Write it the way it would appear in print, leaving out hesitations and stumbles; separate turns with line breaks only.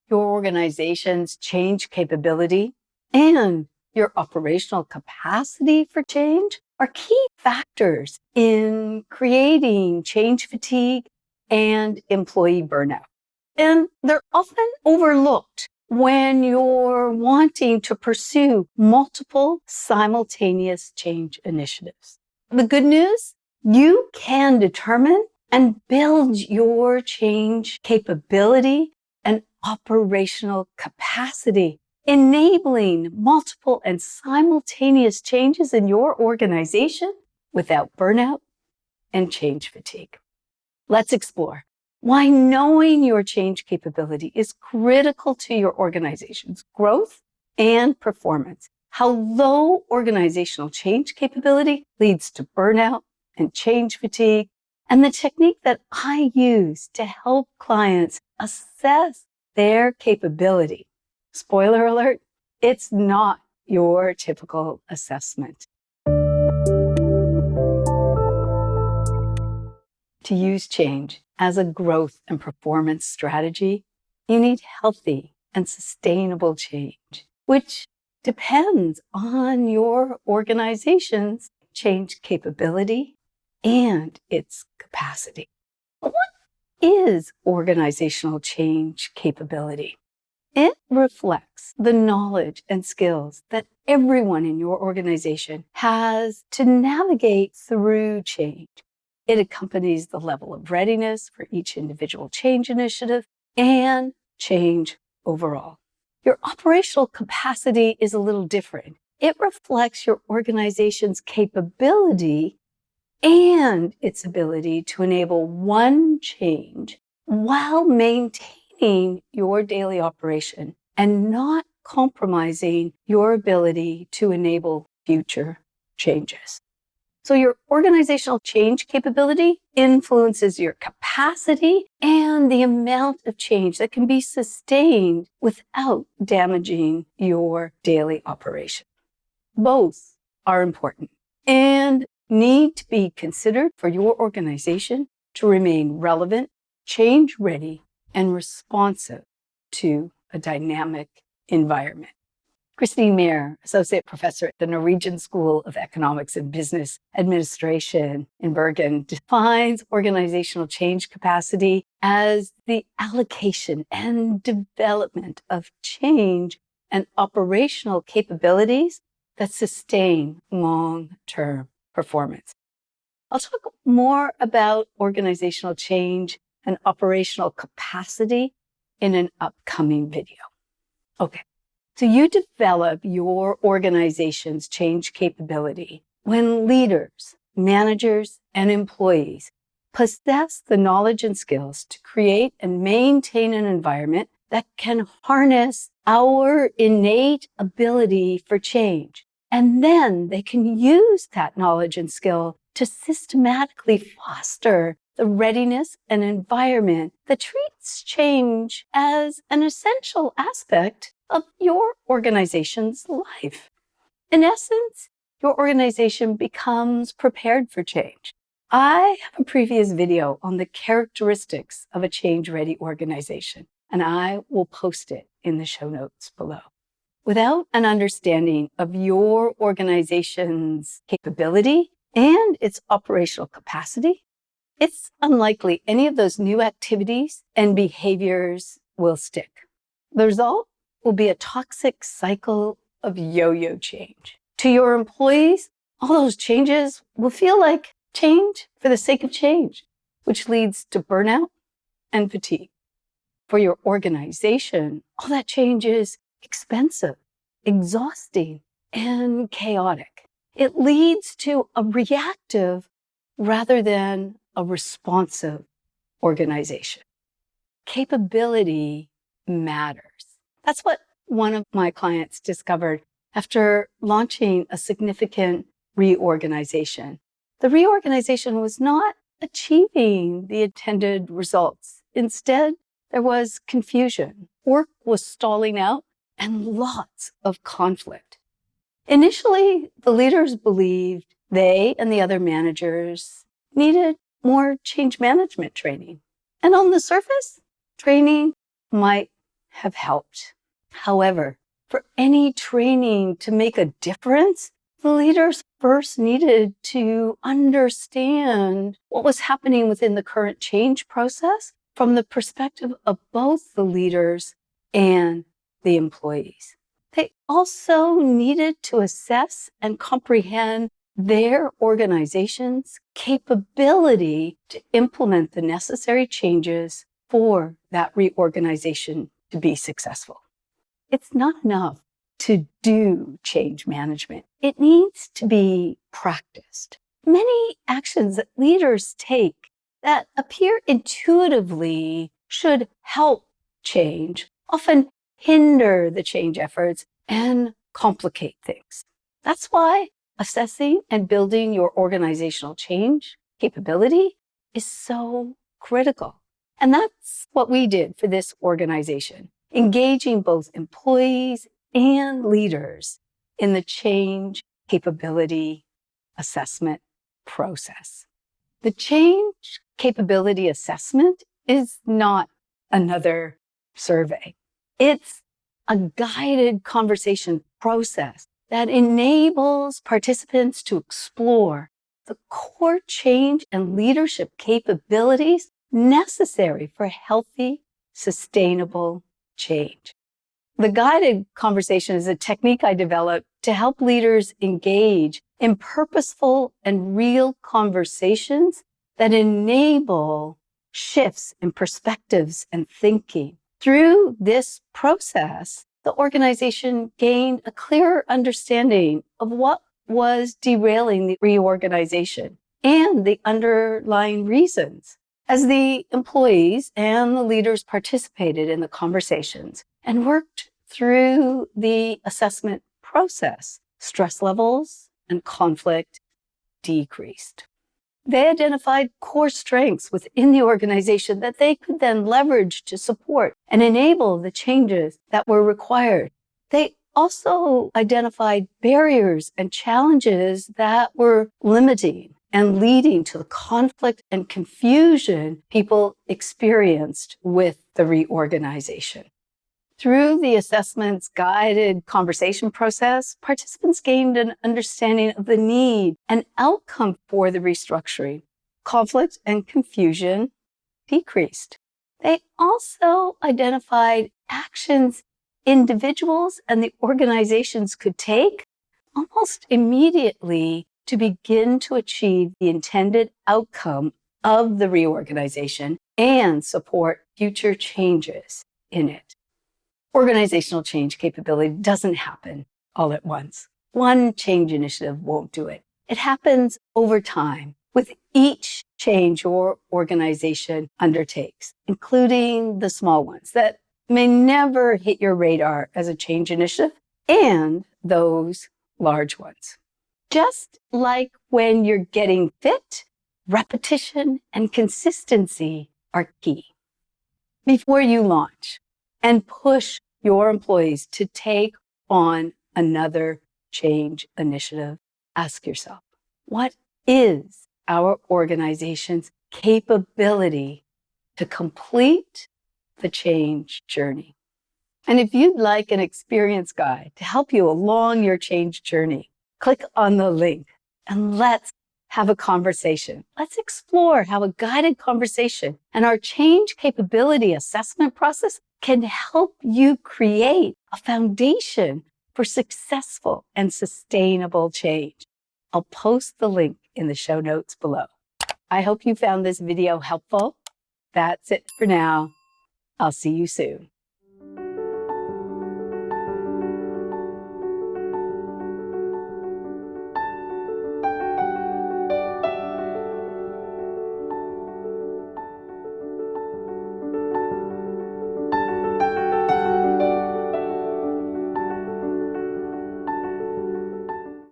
your organization's change capability and your operational capacity for change are key factors in creating change fatigue and employee burnout. And they're often overlooked when you're wanting to pursue multiple simultaneous change initiatives. The good news, you can determine and build your change capability and operational capacity, enabling multiple and simultaneous changes in your organization without burnout and change fatigue. Let's explore why knowing your change capability is critical to your organization's growth and performance, how low organizational change capability leads to burnout and change fatigue, and the technique that I use to help clients assess their capability. Spoiler alert, it's not your typical assessment. To use change as a growth and performance strategy, you need healthy and sustainable change, which depends on your organization's change capability and its capacity. What is organizational change capability? It reflects the knowledge and skills that everyone in your organization has to navigate through change. It accompanies the level of readiness for each individual change initiative and change overall. Your operational capacity is a little different. It reflects your organization's capability and its ability to enable one change while maintaining your daily operation and not compromising your ability to enable future changes. So your organizational change capability influences your capacity and the amount of change that can be sustained without damaging your daily operation. Both are important and need to be considered for your organization to remain relevant, change ready, and responsive to a dynamic environment. Christine Mayer, Associate Professor at the Norwegian School of Economics and Business Administration in Bergen, defines organizational change capacity as the allocation and development of change and operational capabilities that sustain long-term performance. I'll talk more about organizational change and operational capacity in an upcoming video. Okay. So you develop your organization's change capability when leaders, managers, and employees possess the knowledge and skills to create and maintain an environment that can harness our innate ability for change. And then they can use that knowledge and skill to systematically foster the readiness and environment that treats change as an essential aspect of your organization's life. In essence, your organization becomes prepared for change. I have a previous video on the characteristics of a change-ready organization, and I will post it in the show notes below. Without an understanding of your organization's capability and its operational capacity, it's unlikely any of those new activities and behaviors will stick. The result will be a toxic cycle of yo-yo change. To your employees, all those changes will feel like change for the sake of change, which leads to burnout and fatigue. For your organization, all that change is expensive, exhausting, and chaotic. It leads to a reactive rather than a responsive organization. Capability matters. That's what one of my clients discovered after launching a significant reorganization. The reorganization was not achieving the intended results. Instead, there was confusion. Work was stalling out and lots of conflict. Initially, the leaders believed they and the other managers needed more change management training. And on the surface, training might have helped. However, for any training to make a difference, the leaders first needed to understand what was happening within the current change process from the perspective of both the leaders and the employees. They also needed to assess and comprehend their organization's capability to implement the necessary changes for that reorganization to be successful. It's not enough to do change management. It needs to be practiced. Many actions that leaders take that appear intuitively should help change often hinder the change efforts and complicate things. That's why assessing and building your organizational change capability is so critical. And that's what we did for this organization, engaging both employees and leaders in the change capability assessment process. The change capability assessment is not another survey. It's a guided conversation process that enables participants to explore the core change and leadership capabilities necessary for healthy, sustainable change. The guided conversation is a technique I developed to help leaders engage in purposeful and real conversations that enable shifts in perspectives and thinking. Through this process, the organization gained a clearer understanding of what was derailing the reorganization and the underlying reasons. As the employees and the leaders participated in the conversations and worked through the assessment process, stress levels and conflict decreased. They identified core strengths within the organization that they could then leverage to support and enable the changes that were required. They also identified barriers and challenges that were limiting and leading to the conflict and confusion people experienced with the reorganization. Through the assessment's guided conversation process, participants gained an understanding of the need and outcome for the restructuring. Conflict and confusion decreased. They also identified actions individuals and the organizations could take almost immediately to begin to achieve the intended outcome of the reorganization and support future changes in it. Organizational change capability doesn't happen all at once. One change initiative won't do it. It happens over time with each change your organization undertakes, including the small ones that may never hit your radar as a change initiative and those large ones. Just like when you're getting fit, repetition and consistency are key. Before you launch and push your employees to take on another change initiative, ask yourself, what is our organization's capability to complete the change journey? And if you'd like an experience guide to help you along your change journey, click on the link and let's have a conversation. Let's explore how a guided conversation and our change capability assessment process can help you create a foundation for successful and sustainable change. I'll post the link in the show notes below. I hope you found this video helpful. That's it for now. I'll see you soon.